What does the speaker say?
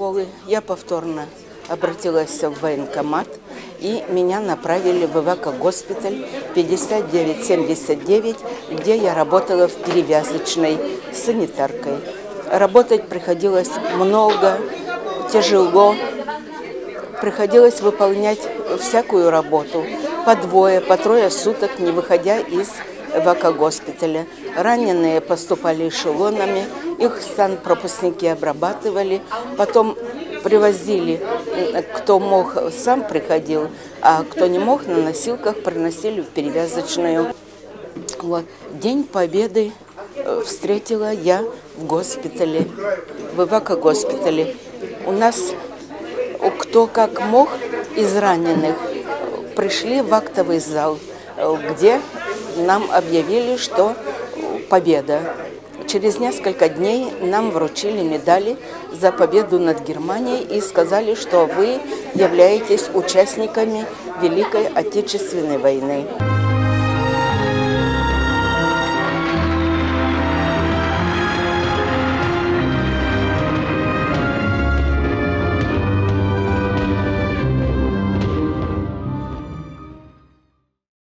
школы я повторно обратилась в военкомат, и меня направили в эвакогоспиталь 5979, где я работала в перевязочной санитаркой. Работать приходилось много, тяжело, приходилось выполнять всякую работу по двое, по трое суток, не выходя из эвакогоспиталя. Раненые поступали эшелонами, их санпропускники обрабатывали, потом привозили, кто мог, сам приходил, а кто не мог, на носилках приносили в перевязочную. Вот. День Победы встретила я в госпитале, в эвакогоспитале. У нас кто как мог из раненых пришли в актовый зал, где нам объявили, что победа. Через несколько дней нам вручили медали за победу над Германией и сказали, что вы являетесь участниками Великой Отечественной войны.